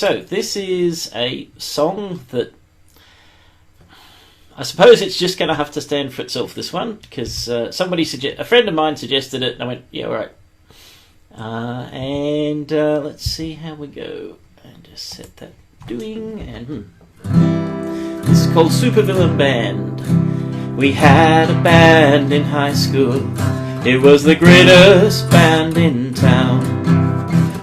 so this is a song that I suppose it's just going to have to stand for itself, this one, because a friend of mine suggested it, and I went, yeah, all right. Let's see how we go. And just set that doing, and this is called Supervillain Band. We had a band in high school. It was the greatest band in town.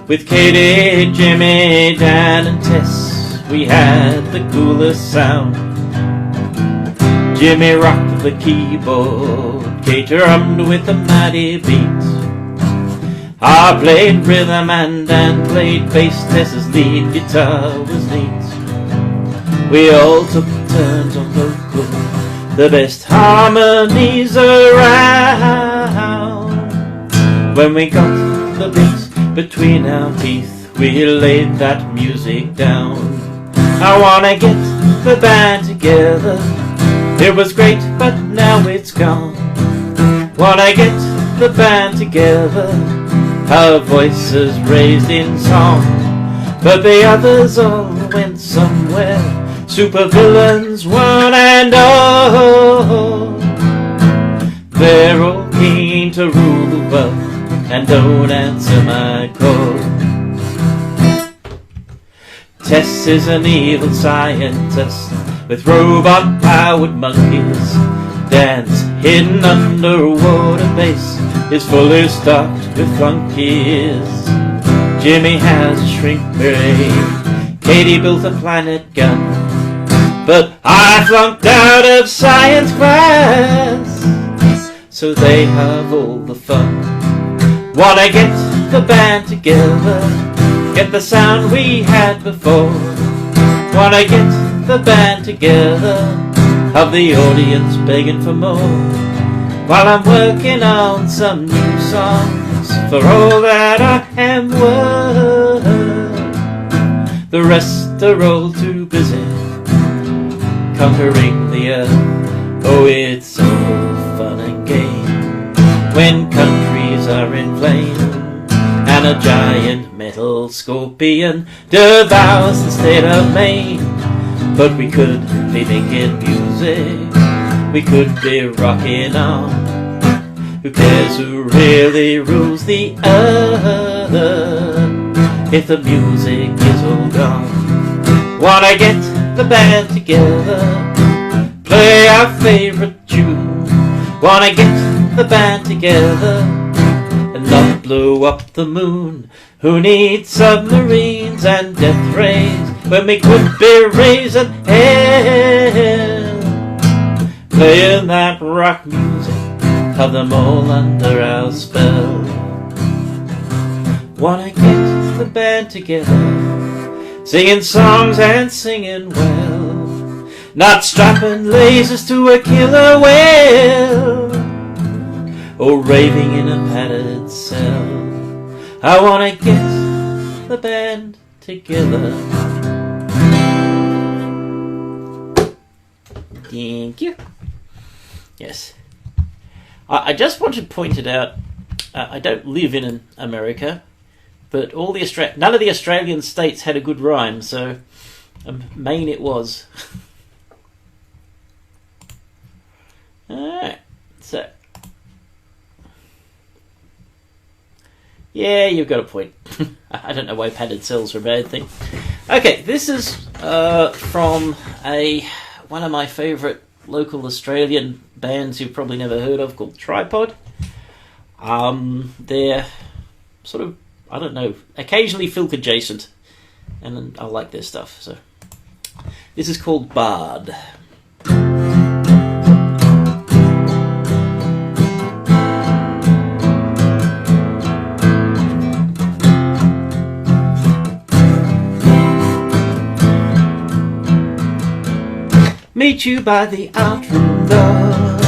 With Katie, Jimmy, Dan and Tess, we had the coolest sound. Jimmy rocked the keyboard, Kate drummed with a mighty beat. I played rhythm and Dan played bass, Tess's lead guitar was neat. We all took turns on vocal, the best harmonies around. When we got the beats between our teeth, we laid that music down. I wanna get the band together. It was great, but now it's gone. Wanna get the band together. Our voices raised in song, but the others all went somewhere. Supervillains one and all. They're all keen to rule the world and don't answer my call. Tess is an evil scientist with robot-powered monkeys. Dan's hidden underwater base is fully stocked with flunkies. Jimmy has a shrink brain. Katie built a planet gun, but I flunked out of science class, so they have all the fun. Wanna get the band together, get the sound we had before. Wanna get the band together, have the audience begging for more. While I'm working on some new songs, for all that I am worth, the rest are all too busy conquering the earth. Oh, it's all fun and game when countries are in flame and a giant metal scorpion devours the state of Maine. But we could be making music, we could be rocking on. Who cares who really rules the earth if the music is all gone? Wanna get the band together, play our favorite tune. Wanna get the band together and not blow up the moon. Who needs submarines and death rays when we could be raising hell? Playing that rock music, have them all under our spell. Wanna get the band together, singing songs and singing well, not strapping lasers to a killer whale, or raving in a padded cell. I wanna get the band together. Thank you. Yes. I just want to point it out, I don't live in America, but all the none of the Australian states had a good rhyme, so Maine it was. Alright, so yeah, you've got a point. I don't know why padded cells are a bad thing. Okay, this is from one of my favourite local Australian bands you've probably never heard of, called Tripod. They're sort of, I don't know, occasionally Filk adjacent, and I like their stuff. So this is called Bard. Meet you by the outroom door,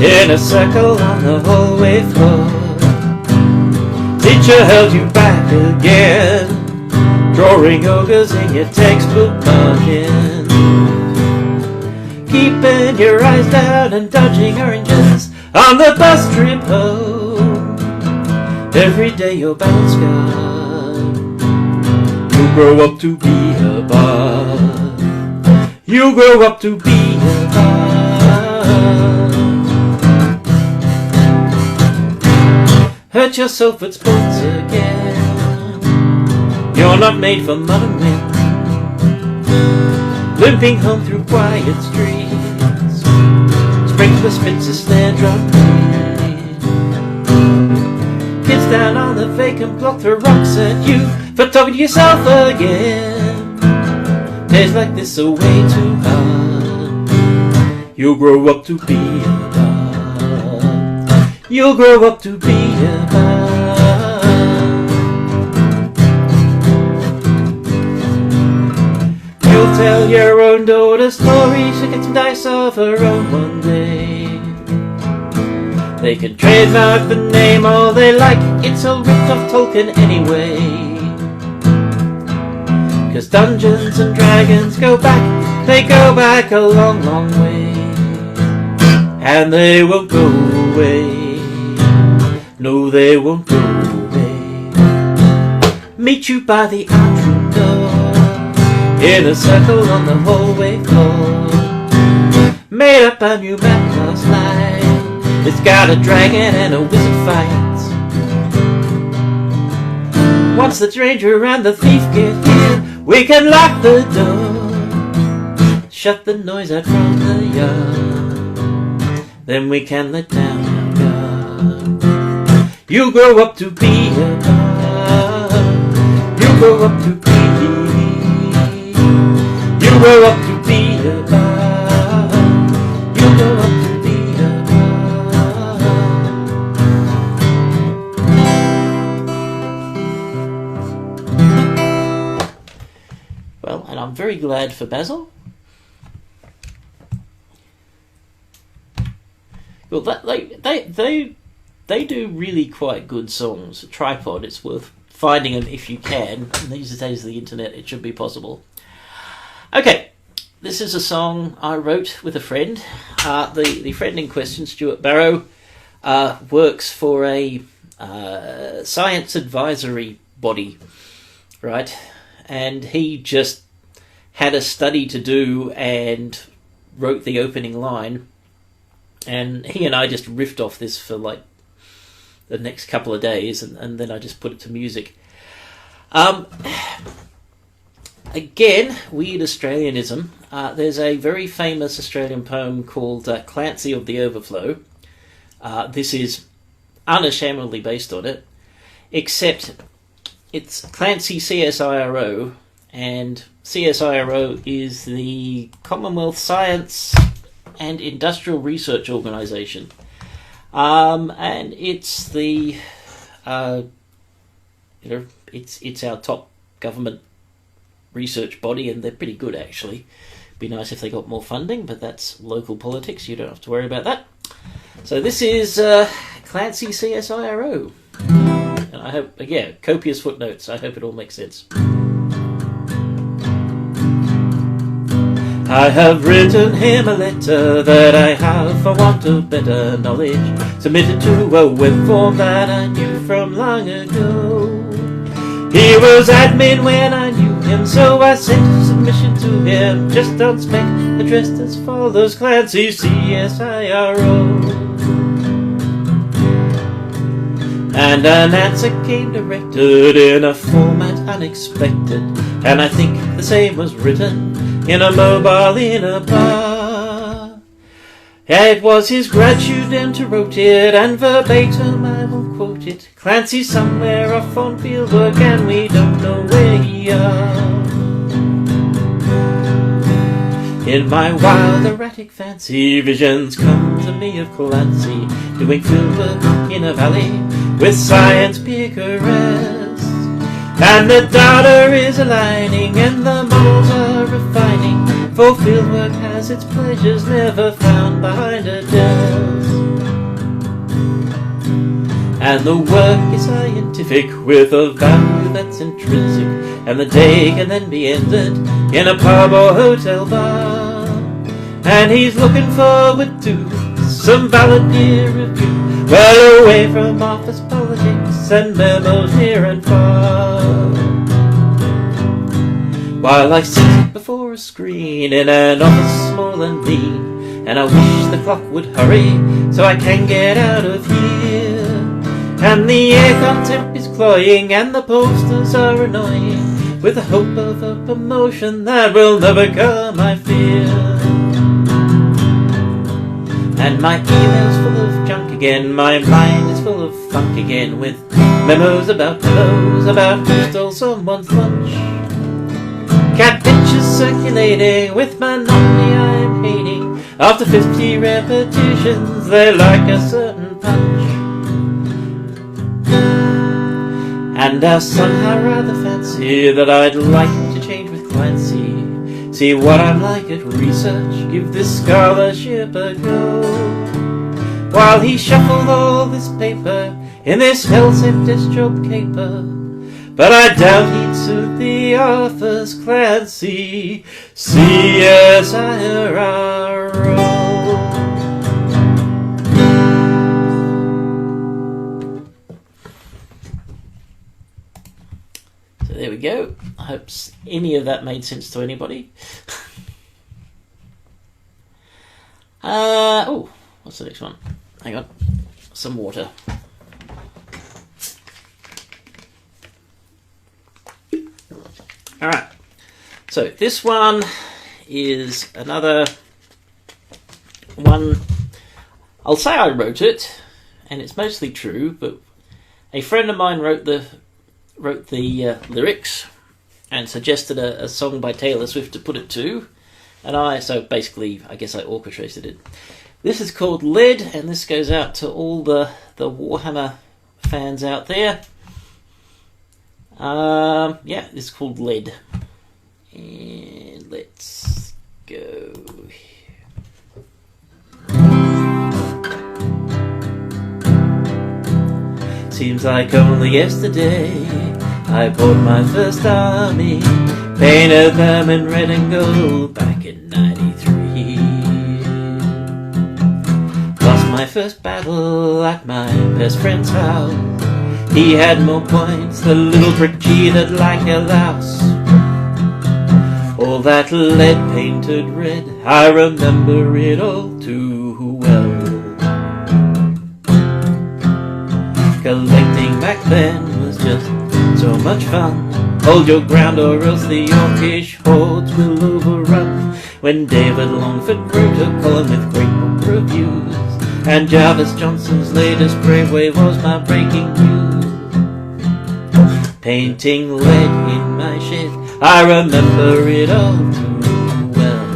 in a circle on the hallway floor. Teacher held you back again, drawing ogres in your textbook margin. Keeping your eyes down and dodging oranges on the bus trip home. Every day you're battle scarred, You'll grow up to be a bard. You'll grow up to be a bard. Hurt yourself at sports again. You're not made for mud and wind. Limping home through quiet streets. Sprinkler spits a snare drum beat. Kids down on the vacant block throw rocks at you for talking to yourself again. Days like this are way too hard. You'll grow up to be a bard. You'll grow up to be a bard. You'll tell your own daughter stories. She'll get some dice of her own one day. They can trademark the name all they like. It's all ripped off Tolkien anyway. 'Cause Dungeons and Dragons go back. They go back a long, long way. And they won't go away. No, they won't go away. Meet you by the outroom door, in a circle on the hallway floor. Made up a new map last night. It's got a dragon and a wizard fight. Once the stranger and the thief get here, we can lock the door, shut the noise out from the yard. Then we can let down our guard. You grow up to be a bard. You grow up to be. You grow up to be a bard. You grow up to be a bard. Well, and I'm very glad for Basil. Well, they do really quite good songs. Tripod, it's worth finding them if you can. In these days of the internet, it should be possible. Okay, this is a song I wrote with a friend. The friend in question, Stuart Barrow, works for a science advisory body, right? And he just had a study to do and wrote the opening line. And he and I just riffed off this for like the next couple of days, and then I just put it to music. Again, weird Australianism. There's a very famous Australian poem called Clancy of the Overflow. This is unashamedly based on it, except it's Clancy CSIRO, and CSIRO is the Commonwealth Science and Industrial Research Organisation. And it's the, it's our top government research body, and they're pretty good actually. Be nice if they got more funding, but that's local politics. You don't have to worry about that. So this is Clancy CSIRO, and I hope, yeah, copious footnotes. I hope it all makes sense. I have written him a letter that I have, for want of better knowledge, submitted to a web form that I knew from long ago. He was admin when I knew him, so I sent a submission to him, just on spec, addressed as follows: Clancy CSIRO. And an answer came directed in a format unexpected, and I think the same was written in a mobile in a bar. It was his grad student who wrote it, and verbatim I will quote it: Clancy's somewhere off on fieldwork, and we don't know where he are. In my wild erratic fancy, visions come to me of Clancy doing fieldwork in a valley with science picaresques. And the data is aligning, and the models are refining, for fieldwork has its pleasures never found behind a desk. And the work is scientific with a value that's intrinsic, and the day can then be ended in a pub or hotel bar. And he's looking forward to some valid peer review, well away from office politics and memos near and far. while I sit before a screen in an office small and mean, and I wish the clock would hurry so I can get out of here. And the aircon temp is cloying and the posters are annoying, with the hope of a promotion that will never come, I fear. And my email's full of junk again, my mind is full of funk again, with memos about who stole someone's lunch. Cat pictures circulating with monotony I'm hating. After 50 repetitions they like a certain punch. And I somehow rather fancy that I'd like to change with Clancy, see what I'm like at research, give this scholarship a go. While he shuffled all this paper in this hell-sent desk job caper, but I doubt he'd suit the office, Clancy CSIRO. So there we go. I hope any of that made sense to anybody. Oh, what's the next one? Hang on, some water. Alright, so this one is another one. I'll say I wrote it, and it's mostly true, but a friend of mine wrote the lyrics and suggested a song by Taylor Swift to put it to, and I guess I orchestrated it. This is called Lead, and this goes out to all the Warhammer fans out there. Yeah, this is called Lead. And let's go. Seems like only yesterday I bought my first army, painted them in red and gold back in '93. Lost my first battle at my best friend's house. He had more points, the little prick cheated like a louse. All that lead painted red, I remember it all too well. Collecting back then was just so much fun. Hold your ground or else the Yorkish hordes will overrun. When David Longford wrote a column with great book reviews, and Jarvis Johnson's latest brave wave was my breaking news. Painting lead in my shed, I remember it all too well.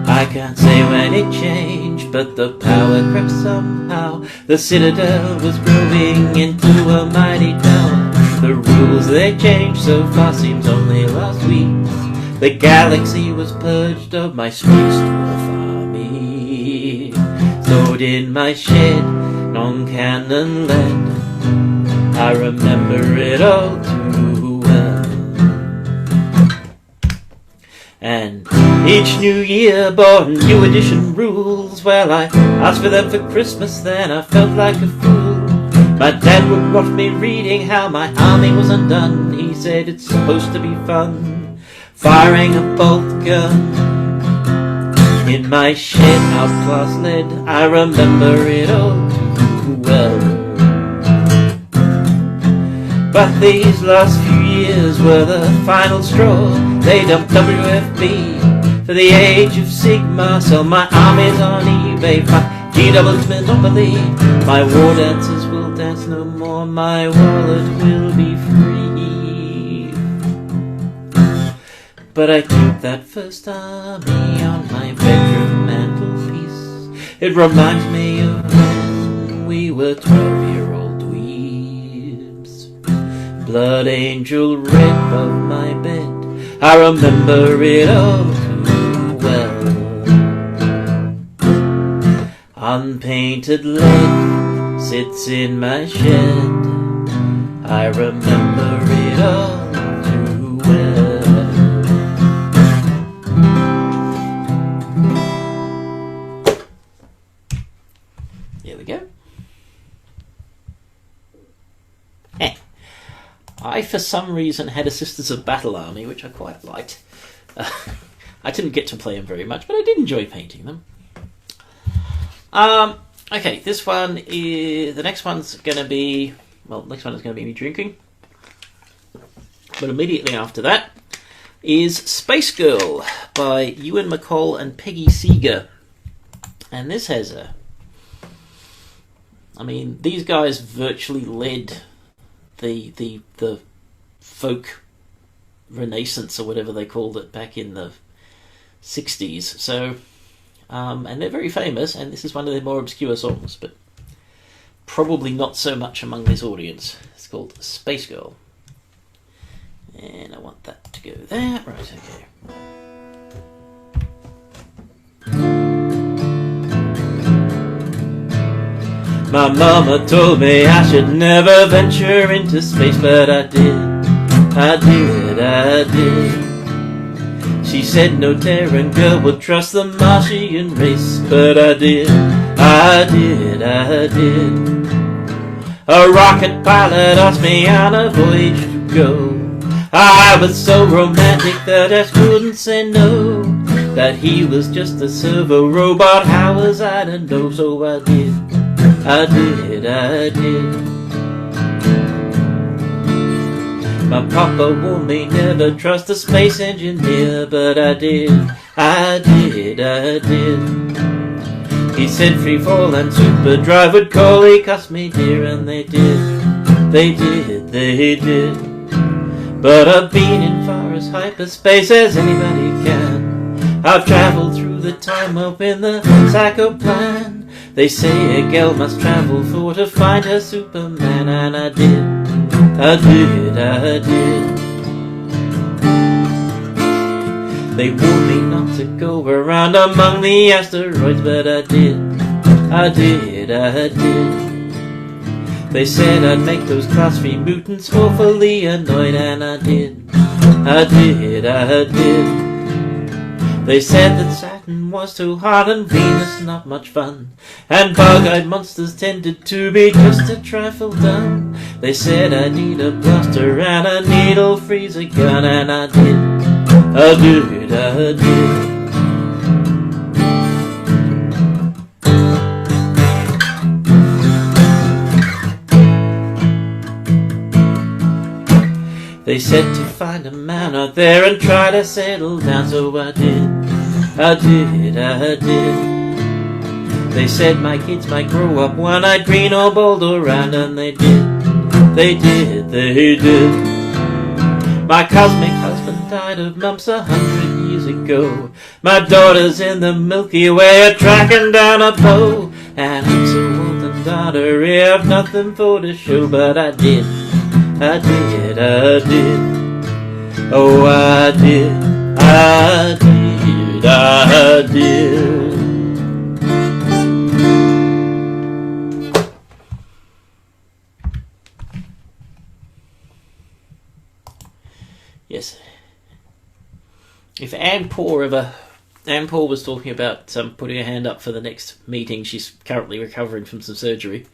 I can't say when it changed, but the power crept somehow. The Citadel was growing into a mighty tower. The rules they changed so far, seems only last week. The galaxy was purged of my space dwarf army. Stored in my shed, non-cannon lead, I remember it all too well. And each new year brought new edition rules. Well, I asked for them for Christmas, then I felt like a fool. My dad would watch me reading how my army was undone. He said it's supposed to be fun, firing a bolt gun in my shed, outclass lead, I remember it all too well. But these last few years were the final straw. They dumped WFB for the Age of Sigmar. Sell my armies on eBay, fuck G-Double's Monopoly. My war dancers will dance no more, my wallet will be free. But I keep that first army on my bedroom mantelpiece. It reminds me of when we were 12-year-old dweebs. Blood angel red above my bed, I remember it all too well. Unpainted lead sits in my shed, I remember it all too well. Here we go. I for some reason had a Sisters of Battle army, which I quite liked. I didn't get to play them very much, but I did enjoy painting them. Okay, this one is... The next one's going to be... Well, next one is going to be me drinking. But immediately after that is Space Girl by Ewan, MacColl and Peggy Seager. And this has a... I mean, these guys virtually led the folk renaissance or whatever they called it back in the 60s. So, and they're very famous, and this is one of their more obscure songs, but probably not so much among this audience. It's called Space Girl. And I want that to go there. Right, okay. My mama told me I should never venture into space, but I did. She said no Terran girl would trust the Martian race, but I did. A rocket pilot asked me on a voyage to go. I was so romantic that I couldn't say no. That he was just a servo robot, how was I to know? So I did. My papa warned me never trust a space engineer, but I did. He said free fall and superdrive would call, he cussed me dear, and they did. But I've been in far as hyperspace as anybody can. I've travelled through the time up in the Psycho Plan. They say a girl must travel for to find her Superman, and I did. They warned me not to go around among the asteroids, but I did. They said I'd make those Class 3 mutants awfully annoyed, and I did. They said that Saturn was too hard and Venus not much fun, and bug-eyed monsters tended to be just a trifle dumb. They said I need a blaster and a needle freezer gun, and I did. They said to find a man out there and try to settle down, so I did. They said my kids might grow up one-eyed, green or bald or round, and they did. My cosmic husband died of mumps 100 years ago. My daughter's in the Milky Way a-tracking down a bow, and I'm so old and daughter-y, I've nothing for to show, but I did. Oh, I did. Yes. If Anne Paul was talking about putting her hand up for the next meeting, she's currently recovering from some surgery.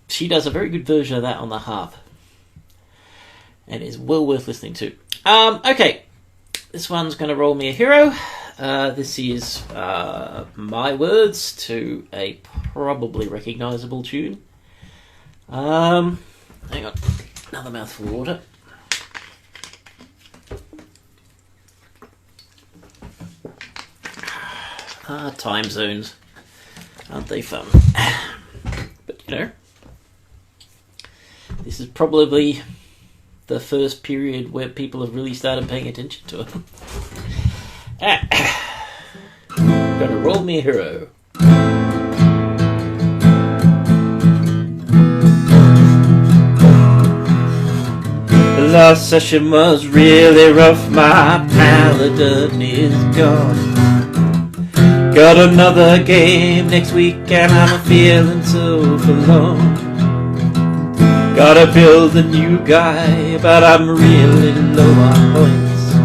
She does a very good version of that on the harp. And it's well worth listening to. Okay, this one's going to roll me a hero. This is my words to a probably recognisable tune. Hang on, another mouthful of water. Time zones. Aren't they fun? But, you know, this is probably the first period where people have really started paying attention to it. Gonna roll me a hero. The last session was really rough, my paladin is gone. Got another game next week and I'm feeling so forlorn. Gotta build a new guy, but I'm really low on points.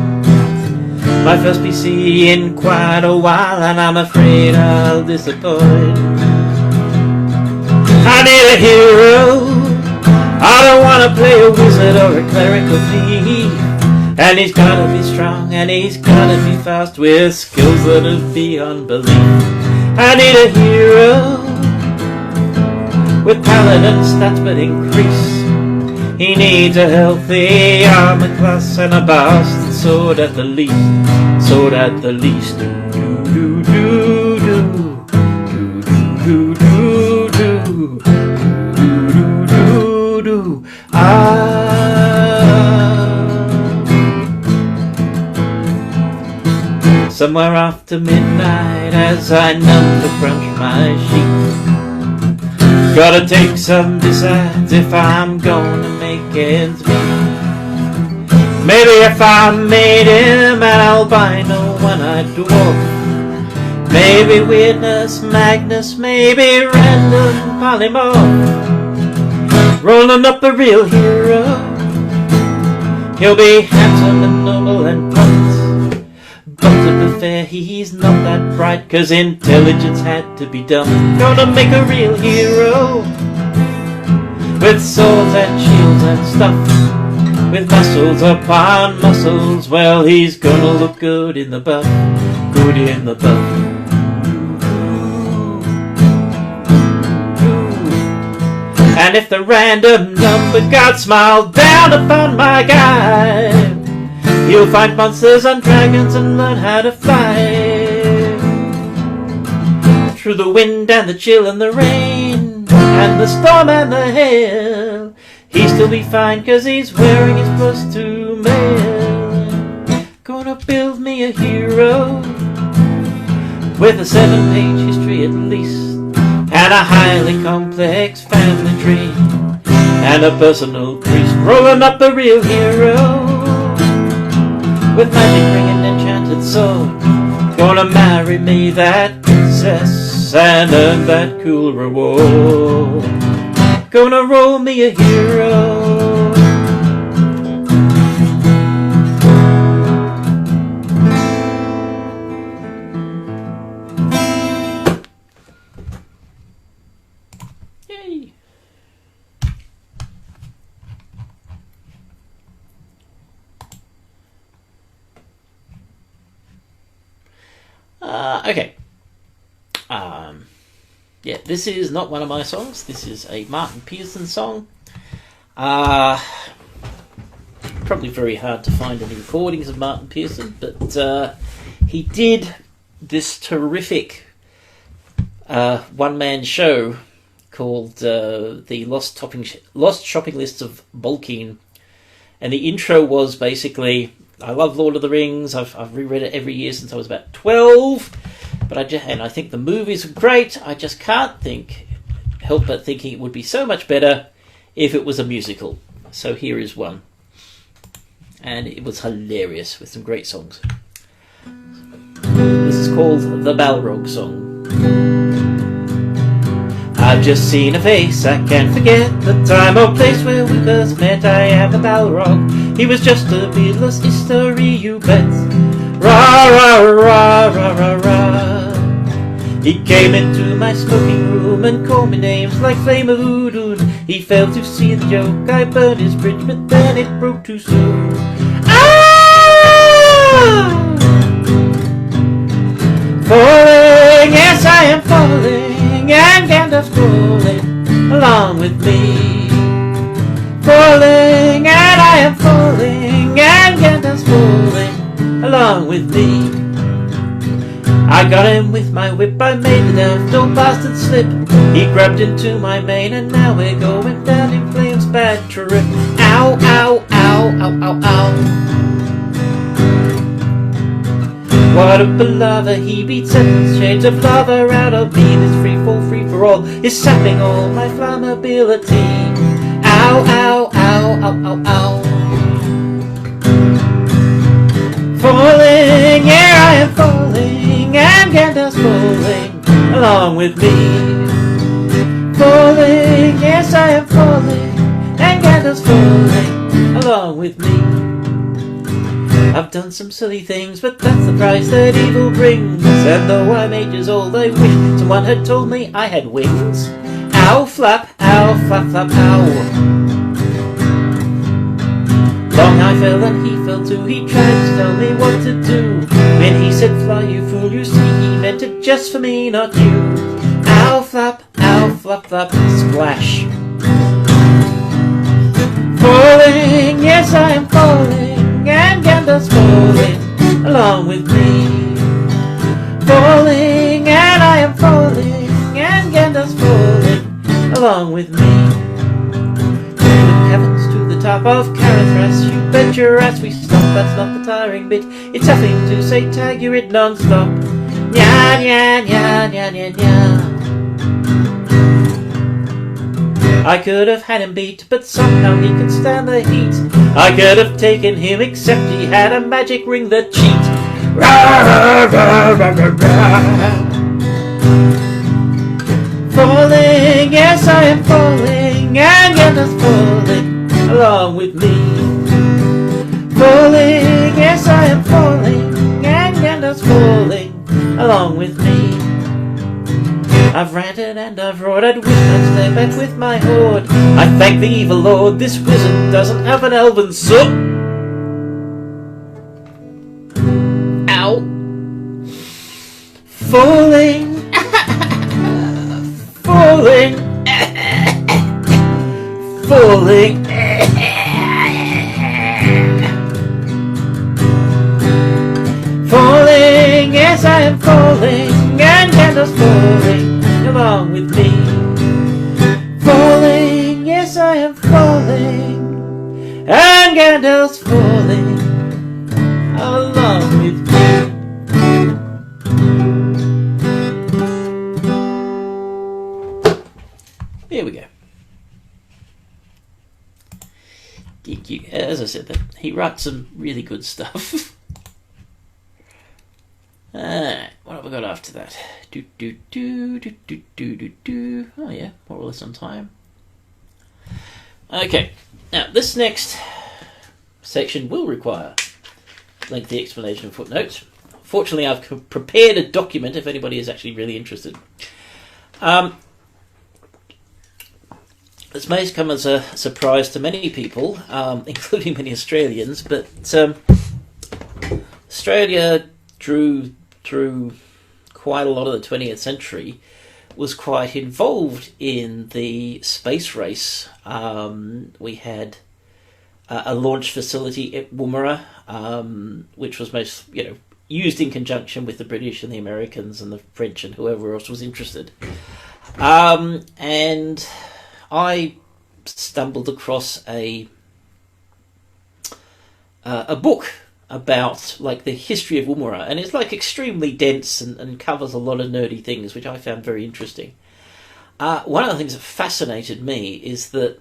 My first PC in quite a while and I'm afraid I'll disappoint. I need a hero, I don't want to play a wizard or a cleric of me. And he's gotta be strong and he's gotta be fast with skills that are beyond belief. I need a hero with paladin stats but increase. He needs a healthy armor class and a bastard sword at the least. Sword at the least. Do do do do do do do do do do do. Somewhere after midnight, as I number crunch my sheet, gotta take some decides if I'm gonna make ends meet. Maybe if I made him an albino one-eyed dwarf, maybe weirdness Magnus, maybe random polymorph, rolling up a real hero. He'll be handsome and noble and blunt, but to be fair, he's not that bright, 'cause intelligence had to be dumb. Gonna make a real hero with swords and shields and stuff, with muscles upon muscles. Well, he's gonna look good in the buff, good in the buff. And if the random number god smiled down upon my guy, you'll find monsters and dragons and learn how to fly. Through the wind and the chill and the rain and the storm and the hail, he'll still be fine 'cause he's wearing his +2 mail. Gonna build me a hero with a 7-page history at least, and a highly complex family tree, and a personal priest. Rolling up a real hero with magic ring and enchanted sword. Gonna marry me that princess and earn that cool reward. Gonna roll me a hero. Yay! Okay. Yeah, this is not one of my songs. This is a Martin Pearson song. Probably very hard to find any recordings of Martin Pearson, but he did this terrific one-man show called The Lost Shopping Lists of Bolkeen. And the intro was basically, I love Lord of the Rings. I've reread it every year since I was about 12. But I think the movies are great. I just can't help but thinking it would be so much better if it was a musical. So here is one. And it was hilarious with some great songs. This is called the Balrog song. I've just seen a face, I can't forget the time or place where we first met. I am the Balrog. He was just a beatless history, you bet. Rah, rah, rah, rah, rah, rah. He came into my smoking room and called me names like Flame of Udun. He failed to see the joke, I burned his bridge, but then it broke too soon. Ah! Falling, yes I am falling, and Gandalf's falling along with me. Falling, and I am falling, and Gandalf's falling along with me. I got him with my whip, I made the elf, no bastard slip. He grabbed into my mane and now we're going down in flames, bad trip. Ow, ow, ow, ow, ow, ow. What a palaver, he beats 7 shades of lava out of me. This free for all is sapping all my flammability. Ow, ow, ow, ow, ow, ow. Falling, yeah I am falling, and Gandalf's falling along with me. Falling, yes I am falling, and Gandalf's falling along with me. I've done some silly things, but that's the price that evil brings. And though I'm ages old, I wish someone had told me I had wings. Ow, flap, flap, flap, ow. Along I fell and he fell too. He tried to tell me what to do. When he said fly you fool, you see, he meant it just for me, not you. Ow flap, flap, splash. Falling, yes I am falling, and Gandalf's falling along with me. Falling, and I am falling, and Gandalf's falling along with me. Good heavens, to the top of Carathras, you bet your ass we stop, that's not the tiring bit. It's nothing to say tag, you're it non-stop. Nya, nya, nya, nya, nya, nya. I could have had him beat, but somehow he could stand the heat. I could have taken him, except he had a magic ring that cheat. Rah, rah, rah, rah, rah. Falling, yes I am falling, and Gandalf's falling along with me. Falling, yes I am falling, and Gandalf's falling along with me. I've ranted and I've roared, I'd wish I'd stay back with my horde. I thank the evil lord, this wizard doesn't have an elven soot. Ow. Falling. Falling. Falling. Falling, yes I am falling, and Gandalf's falling along with me. Falling, yes I am falling, and Gandalf's falling along with me. Here we go. As I said, he writes some really good stuff. What have I got after that? Oh yeah, more or less on time. Okay, now this next section will require lengthy explanation and footnotes. Fortunately, I've prepared a document if anybody is actually really interested. This may come as a surprise to many people, including many Australians, but Australia through quite a lot of the 20th century was quite involved in the space race. We had a launch facility at Woomera, which was most used in conjunction with the British and the Americans and the French and whoever else was interested. And I stumbled across a book about the history of Woomera, and it's extremely dense and covers a lot of nerdy things, which I found very interesting. One of the things that fascinated me is that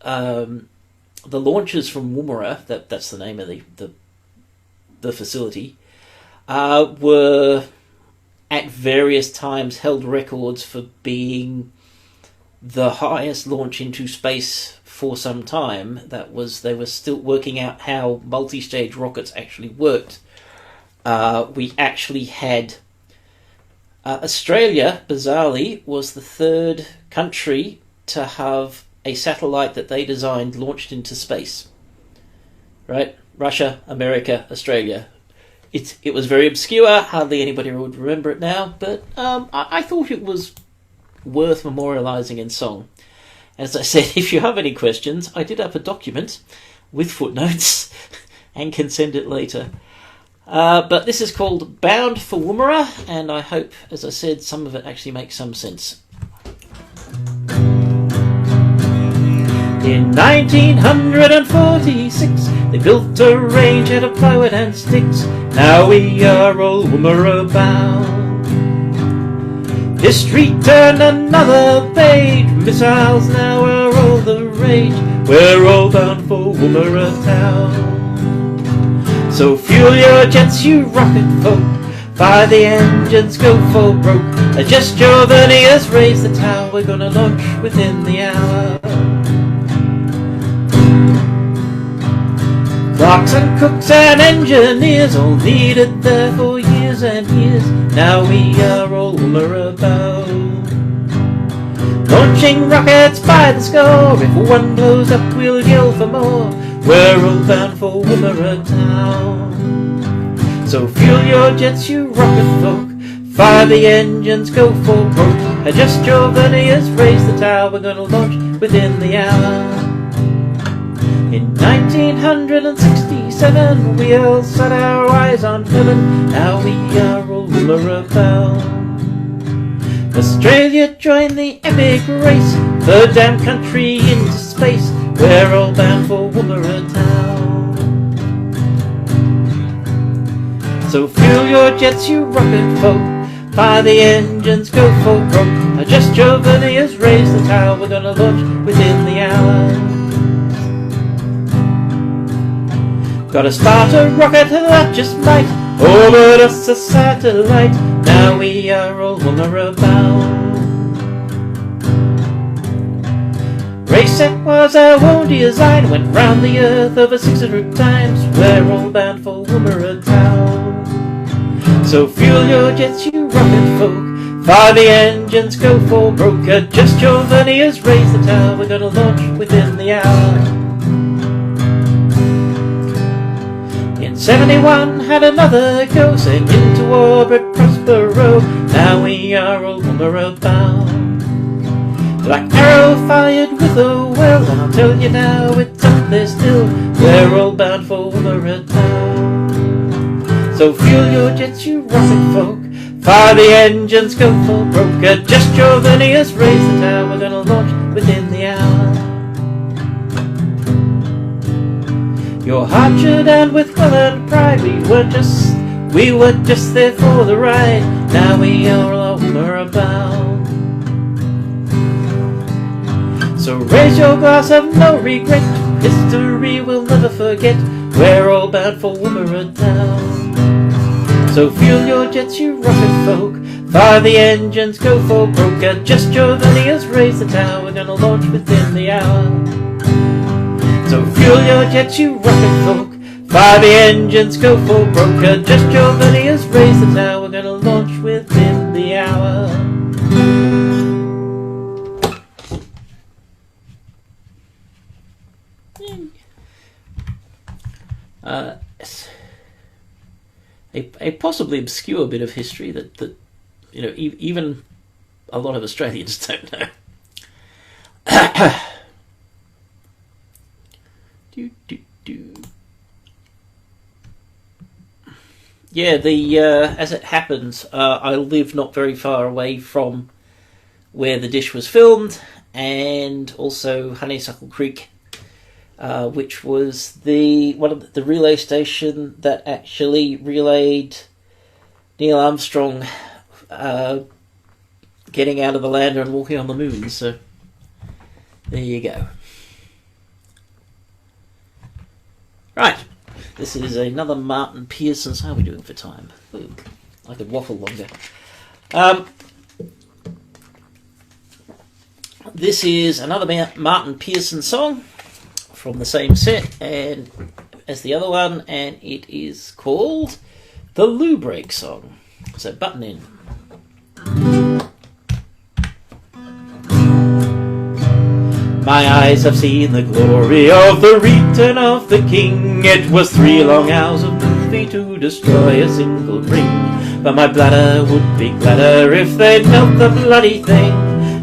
the launches from Woomera, that's the name of the facility, were at various times held records for being the highest launch into space for some time. They were still working out how multi-stage rockets actually worked. We actually had Australia, bizarrely, was the third country to have a satellite that they designed launched into space. Right? Russia, America, Australia. It was very obscure, hardly anybody would remember it now, but I thought it was worth memorialising in song. As I said, if you have any questions, I did have a document with footnotes and can send it later. But this is called Bound for Woomera, and I hope, as I said, some of it actually makes some sense. In 1946, they built a range out of plywood and sticks. Now we are all Woomera bound. History turned another page. Missiles now are all the rage. We're all bound for Woomera town. So fuel your jets, you rocket folk. Fire the engines, go for broke. Adjust your verniers, raise the tower. We're gonna launch within the hour. Clocks and cooks and engineers all needed there for years and years. Now we are all Woomera bound. Launching rockets by the score. If one blows up, we'll yell for more. we're all bound for Woomera town. So fuel your jets, you rocket folk, fire the engines, go for broke. Adjust your verniers, raise the tower, we're gonna launch within the hour. In 1967 we all set our eyes on heaven, now we are all Woomera bound. Australia joined the epic race, the damn country into space, we're all bound for Woomera town. So fuel your jets, you rocket folk, fire the engines, go for broke. Adjust your verniers, raise the tower, we're gonna launch within the hour. Gotta start a rocket that just might orbit us a satellite, now we are all Woomera bound. Reset was our own design, went round the earth over 600 times, we're all bound for Woomera town. So fuel your jets, you rocket folk, fire the engines, go for broke. Adjust your verniers, raise the tower, we're gonna launch within the hour. In 71 had another go, sent into orbit Prospero, now we are all Woomera bound. Black Arrow fired with a well, and I'll tell you now it's up there still, we're all bound for Woomera town. So fuel your jets, you rocket folk, fire the engines, go for broke. Adjust your verniers, raise the tower, we're gonna launch within the hour. Your heart should end with well-earned pride, we were just there for the ride, now we are all Woomera bound. So raise your glass, have no regret, history we'll never forget, we're all bound for Woomera town. So fuel your jets, you rocket folk, fire the engines, go for broke. Adjust your verniers, raise the tower, we're gonna launch within the hour. So fuel your jets, you rocket folk, fire the engines, go for broke. Adjust your verniers, raise the tower, we're gonna launch within the hour. A possibly obscure bit of history that you know even a lot of Australians don't know. Yeah, as it happens, I live not very far away from where the dish was filmed, and also Honeysuckle Creek, which was one of the relay station that actually relayed Neil Armstrong getting out of the lander and walking on the moon. So there you go. Right, this is another Martin Pearson. So how are we doing for time? Ooh, I could waffle longer. This is another Martin Pearson song from the same set and as the other one, and it is called the Loo Break Song. So button in. My eyes have seen the glory of the return of the king. It was 3 long hours of movie to destroy a single ring, but my bladder would be gladder if they'd melt the bloody thing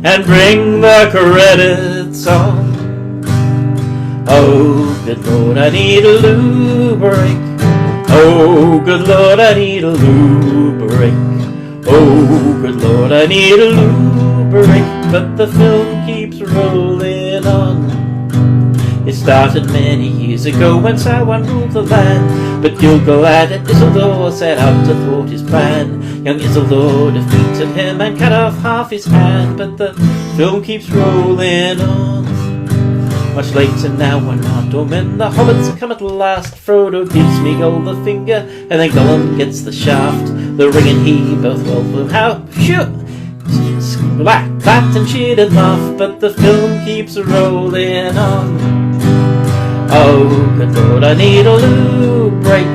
and bring the credits on. Oh, good Lord, I need a loo break. Oh, good Lord, I need a loo break. Oh, good Lord, I need a loo break. But the film keeps rolling on. It started many years ago when Sauron ruled the land, but Gil-galad and Isildur set out to thwart his plan. Young Isildur defeated him and cut off half his hand, but the film keeps rolling on. Much later now, when Mordor and the hobbits come at last, Frodo gives Smeagol the finger, and then Gollum gets the shaft. The ring and he both welcome how sure black, clapped and cheered and laughed, but the film keeps rolling on. Oh, good Lord, I need a loo break.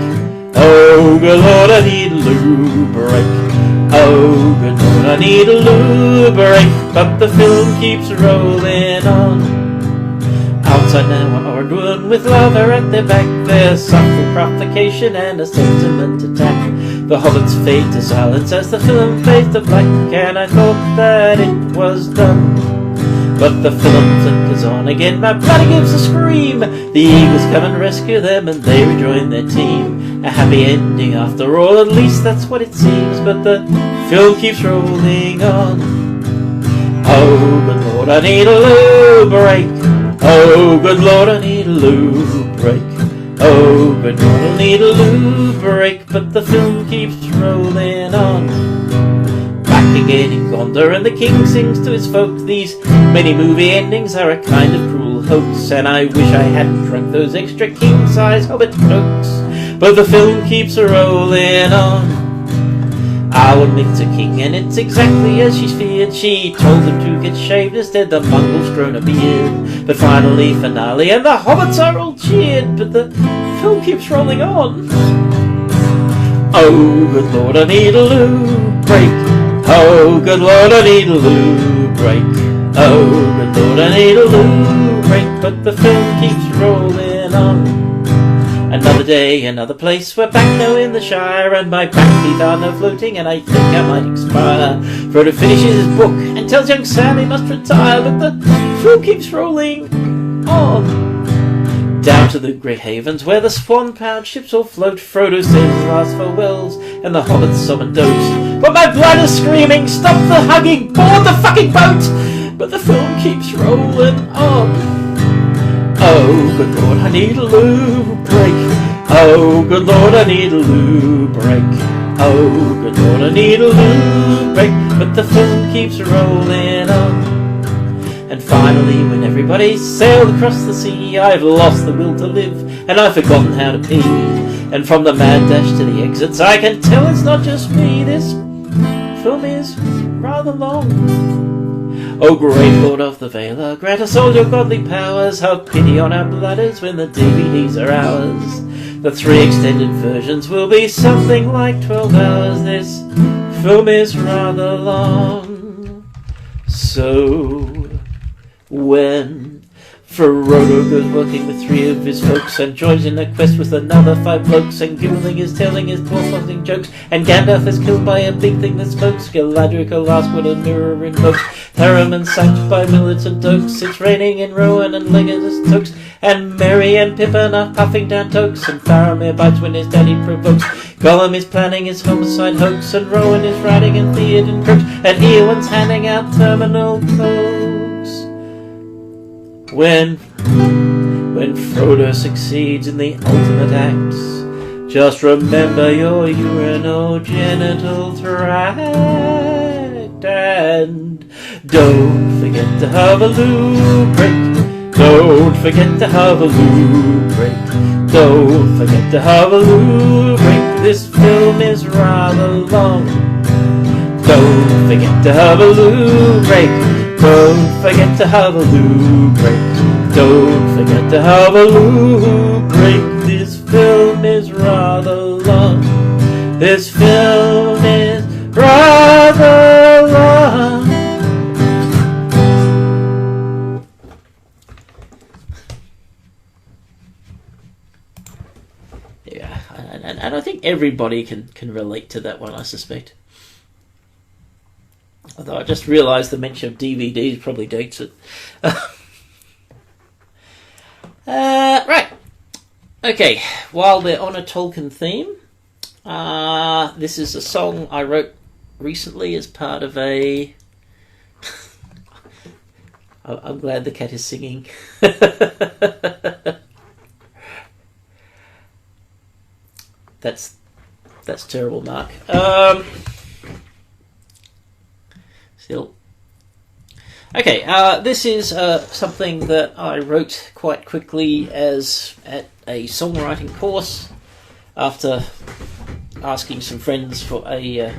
Oh, good Lord, I need a loo break. Oh, good Lord, I need a loo break. But the film keeps rolling on. Out Hobbits are now are one with lava at their back. There's subtle provocation and a sentiment attack. The hobbits fade to silence as the film fades to black, and I thought that it was done. But the film flickers on again, my bloody gives a scream. The eagles come and rescue them, and they rejoin their team. A happy ending after all, at least that's what it seems. But the film keeps rolling on. Oh, good Lord, I need a loo break. Oh, good Lord, I need a loo break. Oh, good Lord, I need a loo break. But the film keeps rolling on. Back again in Gondor, and the king sings to his folk. These many movie endings are a kind of cruel hoax, and I wish I hadn't drunk those extra king-size hobbit cokes. But the film keeps rolling on. Our meets a king, and it's exactly as she's feared. She told him to get shaved, instead the mongol's grown a beard. But finally, and the hobbits are all cheered. But the film keeps rolling on. Oh, good Lord, I need a loo break. Oh, good Lord, I need a loo break. Oh, good Lord, I need a loo break. But the film keeps rolling on. Another day, another place, we're back now in the Shire, and my back teeth are now floating, and I think I might expire. Frodo finishes his book and tells young Sam he must retire, but the film keeps rolling on. Down to the Grey Havens, where the swan-powered ships all float, Frodo says his last farewells, and the hobbits sob and dote. But my blood is screaming, stop the hugging, board the fucking boat! But the film keeps rolling on. Oh, good Lord, I need a loo break. Oh, good Lord, I need a loo break. Oh, good Lord, I need a loo break. But the film keeps rolling on. And finally, when everybody's sailed across the sea, I've lost the will to live, and I've forgotten how to pee. And from the mad dash to the exits, I can tell it's not just me. This film is rather long. O great Lord of the Vale, grant us all your godly powers. Have pity on our bladders when the DVDs are ours. The 3 extended versions will be something like 12 hours. This film is rather long. So, when Frodo goes working with 3 of his folks, and joins in a quest with another 5 blokes, and Gimli is telling his dwarf jokes, and Gandalf is killed by a big thing that smokes, Galadriel laughs when a mirror invokes, Therumin sacked by militant oaks, it's raining in Rowan and Legolas tokes, and Merry and Pippin are puffing down tokes, and Faramir bites when his daddy provokes, Gollum is planning his homicide hoax, and Rowan is riding in Theoden crooks, and Ewan's handing out terminal cokes. When Frodo succeeds in the ultimate act, just remember your urinogenital tract, and don't forget to have a loo break. Don't forget to have a loo break. Don't forget to have a loo break. This film is rather long. Don't forget to have a loo break. Don't forget to have a loo break. Don't forget to have a loo break. This film is rather long. This film is rather long. Yeah, and I think everybody can relate to that one, I suspect. Although I just realised the mention of DVDs probably dates it. Right. Okay, while we're on a Tolkien theme, this is a song I wrote recently as part of a... I'm glad the cat is singing. That's terrible, Mark. Still. Okay, this is something that I wrote quite quickly as at a songwriting course after asking some friends for a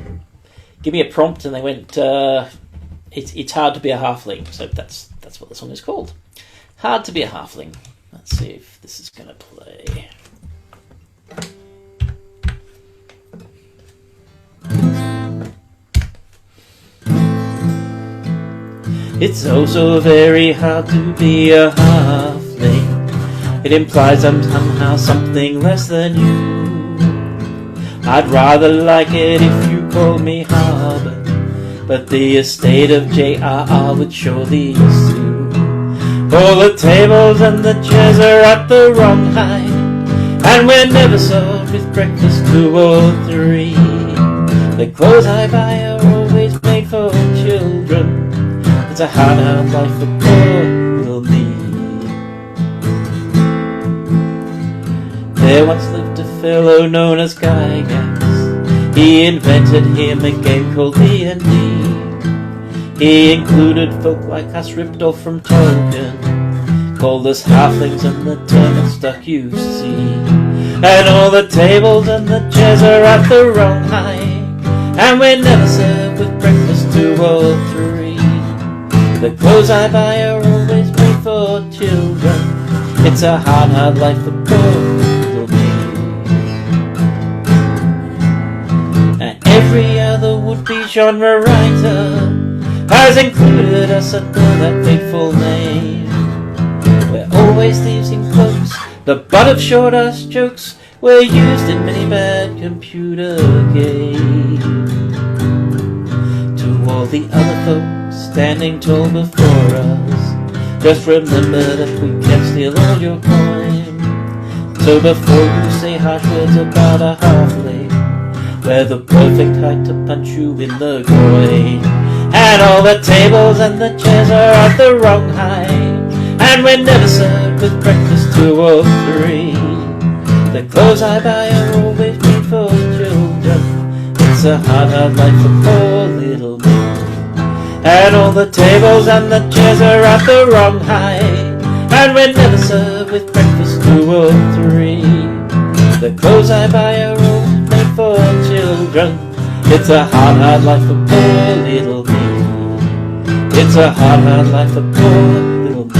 give me a prompt, and they went it's hard to be a halfling. So that's what the song is called. Hard to be a halfling. Let's see if this is going to play. It's also very hard to be a halfling. It implies I'm somehow something less than you. I'd rather like it if you called me Harbour, but the estate of J.R.R. would surely sue. All the tables and the chairs are at the wrong height, and we're never served with breakfast 2 or 3. The clothes I buy are always made for children. It's a hard life for poor little me. There once lived a fellow known as Gygax. He invented him a game called D&D. He included folk like us ripped off from Tolkien, called us halflings and the term stuck you see. And all the tables and the chairs are at the wrong height, and we're never served with breakfast 2 or 3. The clothes I buy are always made for children. It's a hard life for poor little me. And every other would-be genre writer has included us under that fateful name. We're always thieves in cloaks, the butt of short-ass jokes. We're used in many bad computer games. To all the other folks standing tall before us, just remember that we can steal all your coin. So before you say harsh words about a halfling, we're the perfect height to punch you in the groin. And all the tables and the chairs are at the wrong height, and we're never served with breakfast 2 or 3. The clothes I buy are always made for children. It's a hard life for poor little me. And all the tables and the chairs are at the wrong height, and we're never served with breakfast 2 or 3. The clothes I buy are always made for children. It's a hard life for poor little me. It's a hard life for poor little me.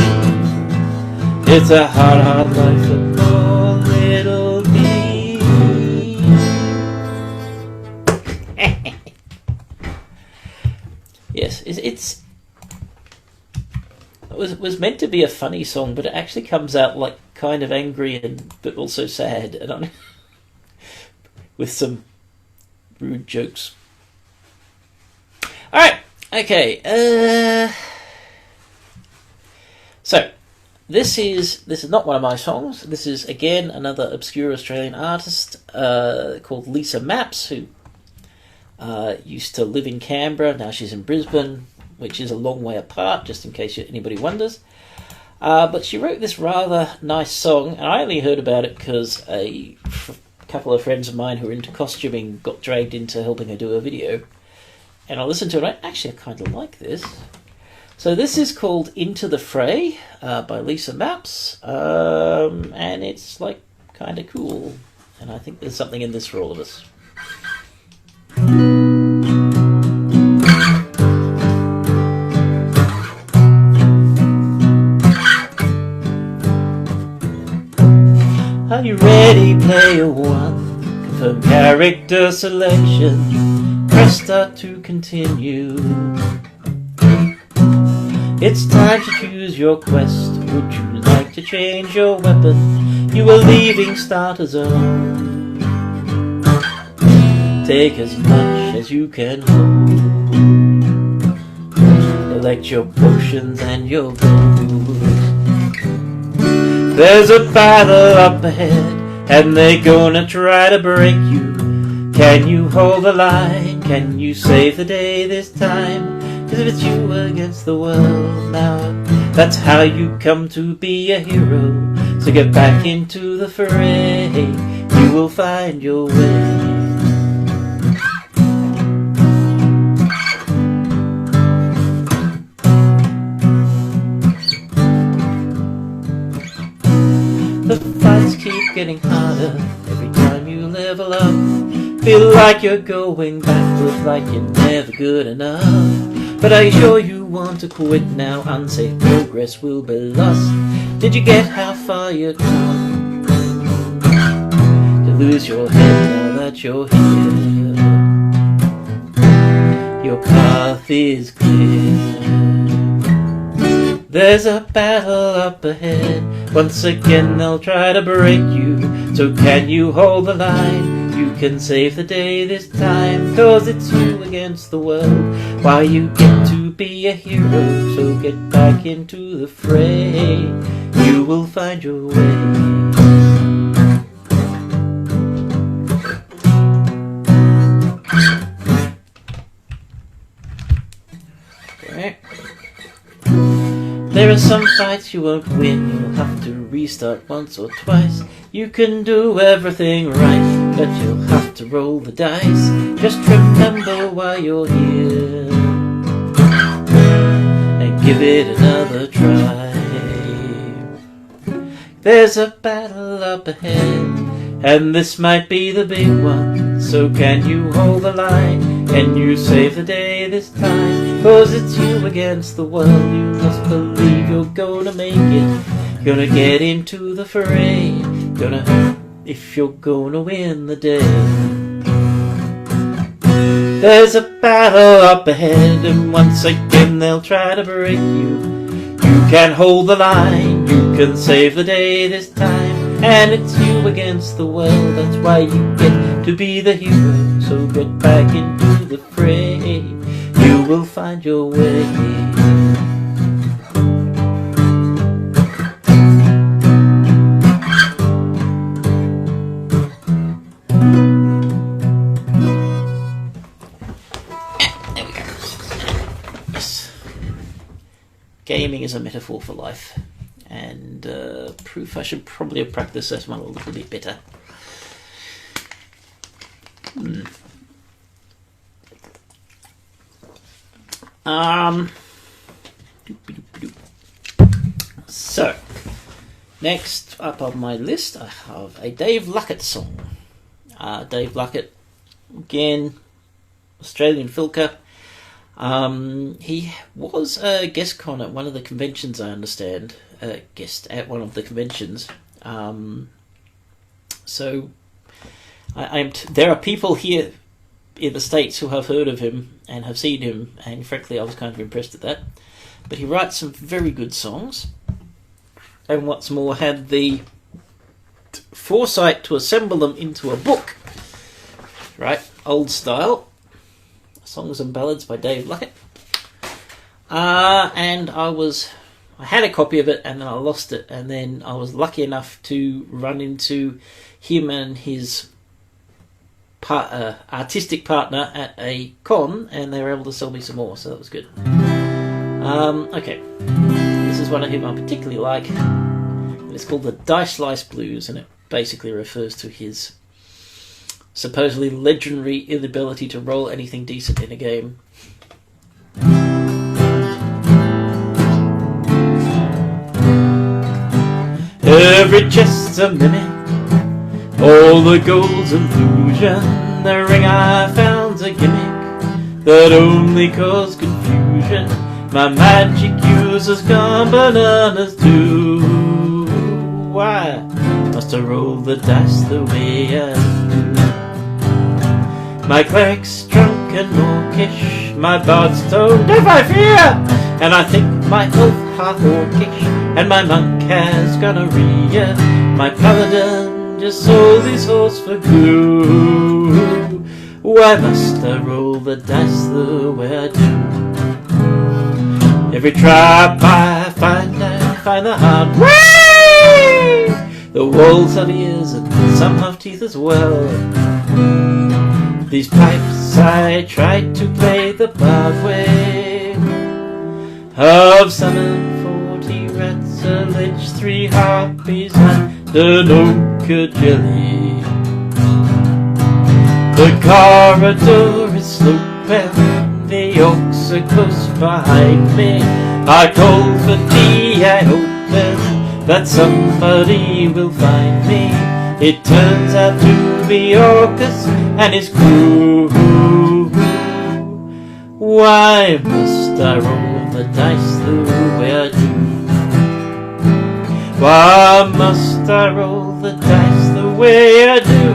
It's a hard life for poor little me. Yes, it was meant to be a funny song, but it actually comes out like kind of angry but also sad, and with some rude jokes. Alright, okay. So this is not one of my songs. This is again another obscure Australian artist called Lice Maps, who used to live in Canberra. Now she's in Brisbane, which is a long way apart, just in case anybody wonders. But she wrote this rather nice song, and I only heard about it because a couple of friends of mine who are into costuming got dragged into helping her do a video, and I listened to it. I kind of like this. So this is called Into the Fray by Lice Maps, and it's like kind of cool, and I think there's something in this for all of us. Are you ready, player 1? Confirm character selection. Press start to continue. It's time to choose your quest. Would you like to change your weapon? You are leaving starter zone. Take as much as you can hold. Elect your potions and your gold. There's a battle up ahead, and they're gonna try to break you. Can you hold the line? Can you save the day this time? 'Cause if it's you against the world now, that's how you come to be a hero. So get back into the fray, you will find your way. The fights keep getting harder every time you level up. Feel like you're going backwards, like you're never good enough. But are you sure you want to quit now? Unsafe progress will be lost. Did you get how far you've come? To lose your head now that you're here. Your path is clear. There's a battle up ahead, Once again they'll try to break you, so can you hold the line? You can save the day this time, 'cause it's you against the world. Why, you get to be a hero, so get back into the fray. You will find your way. There are some fights you won't win, you'll have to restart once or twice. You can do everything right, but you'll have to roll the dice. Just remember why you're here, and give it another try. There's a battle up ahead, and this might be the big one. So can you hold the line? Can you save the day this time? 'Cause it's you against the world. You must believe you're gonna make it. Gonna get into the fray. If you're gonna win the day. There's a battle up ahead, and once again they'll try to break you. You can hold the line. You can save the day this time. And it's you against the world, that's why you get to be the hero. So get back into the fray, you will find your way. There we go. Yes. Gaming is a metaphor for life. And proof I should probably have practiced this one a little bit better. So, next up on my list I have a Dave Luckett song. Dave Luckett, again, Australian filker. He was a guest con at one of the conventions, I understand. Guest at one of the conventions. So there are people here in the States who have heard of him and have seen him, and frankly I was kind of impressed at that. But he writes some very good songs, and what's more, had the foresight to assemble them into a book. Right, old style. Songs and Ballads by Dave Luckett. And I had a copy of it, and then I lost it, and then I was lucky enough to run into him and his artistic partner at a con, and they were able to sell me some more, so that was good. Okay, this is one of him I particularly like, and it's called the Dice Lice Blues, and it basically refers to his supposedly legendary inability to roll anything decent in a game. Every chest's a mimic, all the gold's illusion. The ring I found's a gimmick that only caused confusion. My magic users gone bananas too. Why must I roll the dice the way I do? My cleric's drunk and mawkish, my bard's stoned if I fear, and I think my elf half orcish, and my monk has gonorrhea. My paladin just sold his horse for glue. Why must I roll the dice the way I do? Every trap I find the hard way. The walls have ears and some have teeth as well. These pipes I tried to play the bard way. I've summoned 40 rats, a lich, 3 harpies, and an ochre jelly. The corridor is sloping, the orcs are close behind me. I call for tea, I hoping that somebody will find me. It turns out to be Orcus and his crew. Why must I roll the dice the way I do? Why must I roll the dice the way I do?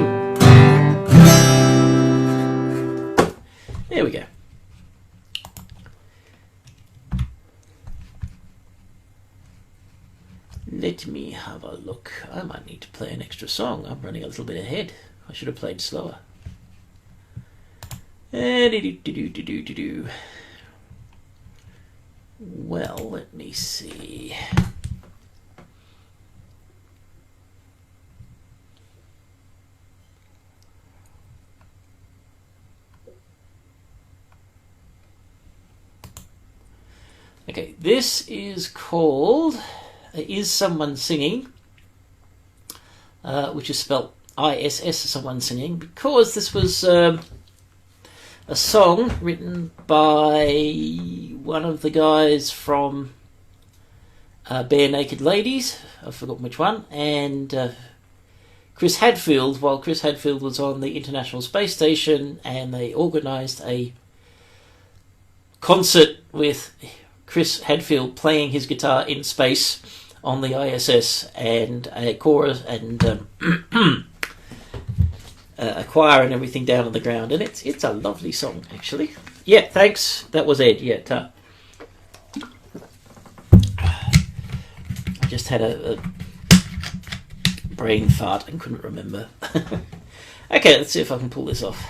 There we go. Let me have need to play an extra song. I'm running a little bit ahead. I should have played slower. Well, let me see. Okay, this is called Is Someone Singing, which is spelled ISS, Someone Singing, because this was a song written by one of the guys from Bare Naked Ladies, I've forgotten which one, and Chris Hadfield, while Chris Hadfield was on the International Space Station, and they organised a concert with Chris Hadfield playing his guitar in space on the ISS, and a chorus and a choir and everything down on the ground, and it's a lovely song actually. Yeah, thanks. That was Ed. Yeah, I just had a brain fart and couldn't remember. Okay, let's see if I can pull this off.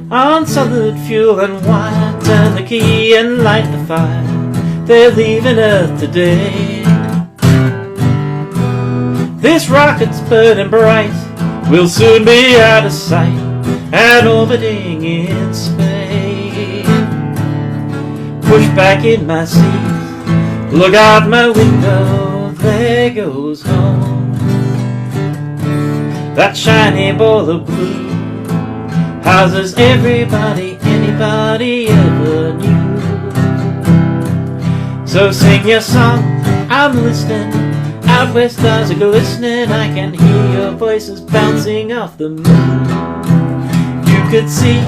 On solid fuel and wire, turn the key and light the fire. They're leaving Earth today. This rocket's burning bright, we'll soon be out of sight and orbiting in space. Push back in my seat, look out my window, there goes home. That shiny ball of blue houses everybody anybody ever knew. So sing your song, I'm listening. Out where stars are glistening, I can hear your voices bouncing off the moon. You could see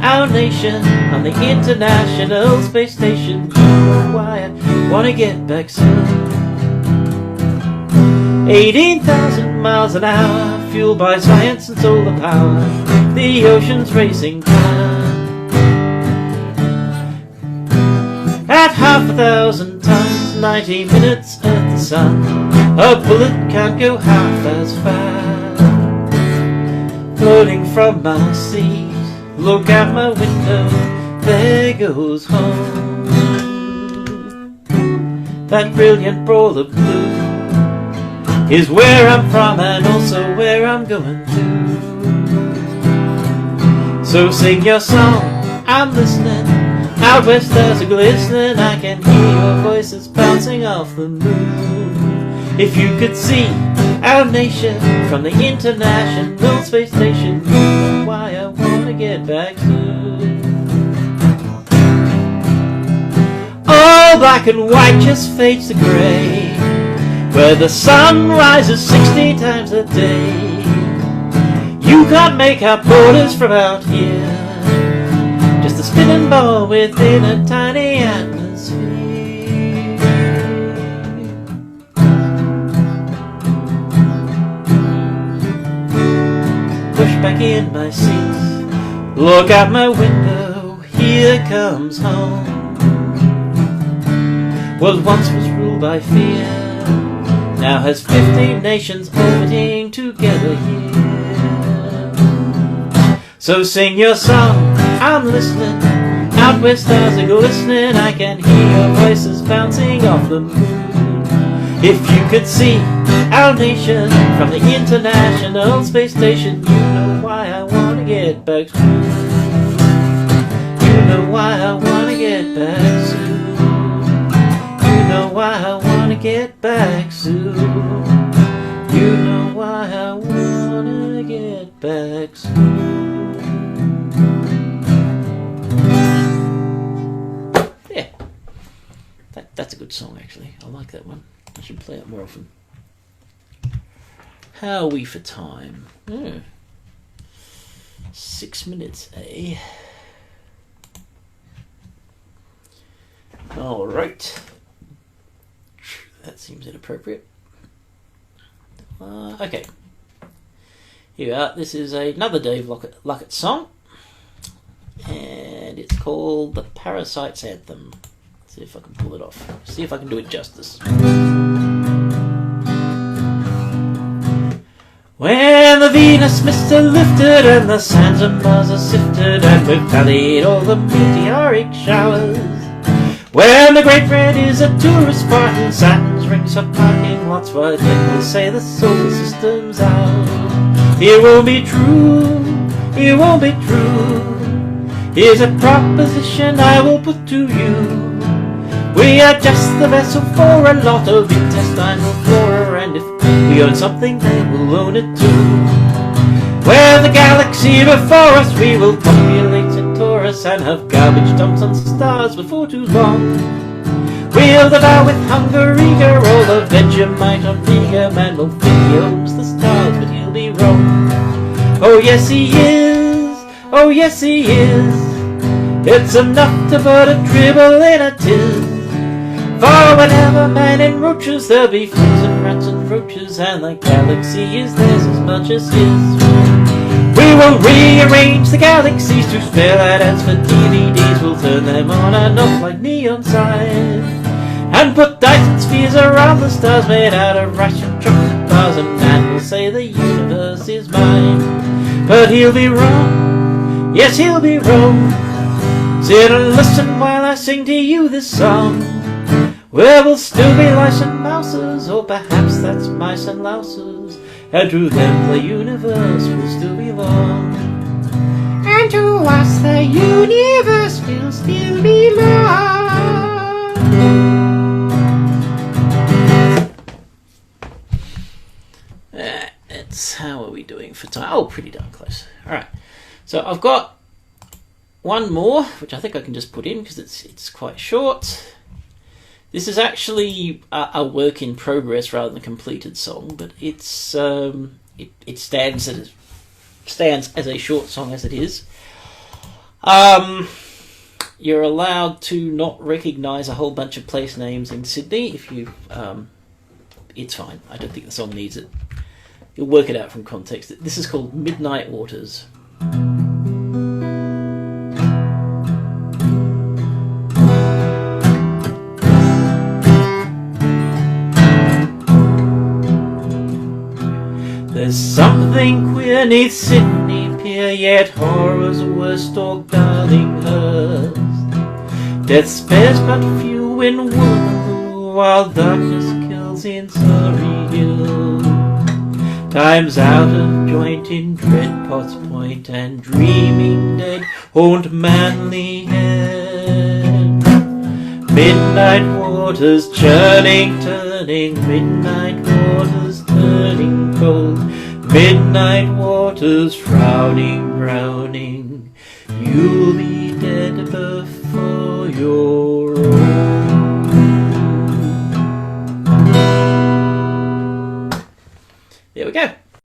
our nation on the International Space Station. You know why I want to get back soon. 18,000 miles an hour, fueled by science and solar power. The ocean's racing down at 5,000 tons, 90 minutes at the sun. A bullet can't go half as fast. Floating from my seat, look out my window, there goes home. That brilliant ball of blue is where I'm from and also where I'm going to. So sing your song, I'm listening. Out where stars are glistening, I can hear your voices bouncing off the moon. If you could see our nation from the International Space Station, you know why I want to get back soon. All black and white just fades to grey, where the sun rises 60 times a day. You can't make out borders from out here, just a spinning ball within a tiny atmosphere. Push back in my seat, look out my window, here comes home. What once was ruled by fear now has 15 nations orbiting together here. So sing your song, I'm listening. Out where stars are glistening, I can hear your voices bouncing off the moon. If you could see our nation from the International Space Station, you know why I want to get back soon. You know why I want to get back soon. You know why I want to get back soon. You know why I want to get back soon. Yeah, that's a good song actually. I like that one. I should play it more often. How are we for time? 6 minutes, eh? Alright. That seems inappropriate. Okay. Here we are. This is another Dave Luckett song, and it's called the Parasites Anthem. Let's see if I can pull it off. See if I can do it justice. When the Venus mists are lifted and the sands of Mars are sifted and we've tallied all the meteoric showers, when the great red is a tourist spot and Saturn's rings for parking lots, why then we'll say the solar system's out. It won't be true, it won't be true. Here's a proposition I will put to you. We are just the vessel for a lot of intestinal flora, and if we own something, they will own it too. Where the galaxy before us, we will populate Centaurus and have garbage dumps on stars before too long. We'll devour with hunger eager all the Vegemite on Vega. Man will think he owns the stars, but he'll be wrong. Oh yes he is, oh yes he is. It's enough to put a dribble in a tin. For whenever man enroaches, there'll be fleas and rats and roaches, and the galaxy is theirs as much as his. We will rearrange the galaxies to spare out ads for DVDs. We'll turn them on and off like neon signs, and put Dyson spheres around the stars made out of ration chocolate bars, and man will say the universe is mine. But he'll be wrong, yes he'll be wrong. Sit and listen while I sing to you this song. Where will still be lice and mouses, or perhaps that's mice and louses, and to them the universe will still belong. And to us the universe will still belong. It's how are we doing for time? Oh, pretty darn close. Alright, so I've got one more, which I think I can just put in because it's quite short. This is actually a work in progress rather than a completed song, but it's it stands as a short song as it is. You're allowed to not recognise a whole bunch of place names in Sydney if you. It's fine. I don't think the song needs it. You'll work it out from context. This is called Midnight Waters. There's something queer 'neath Sydney Pier, yet horror's worst or Darlinghurst. Death spares but few in Woomera, while darkness kills in Surrey Hill. Time's out of joint in Dreadpot's Point, and dreaming dead haunt Manly Head. Midnight waters churning, turning, midnight waters turning cold, midnight waters frowning, drowning. You'll be dead before your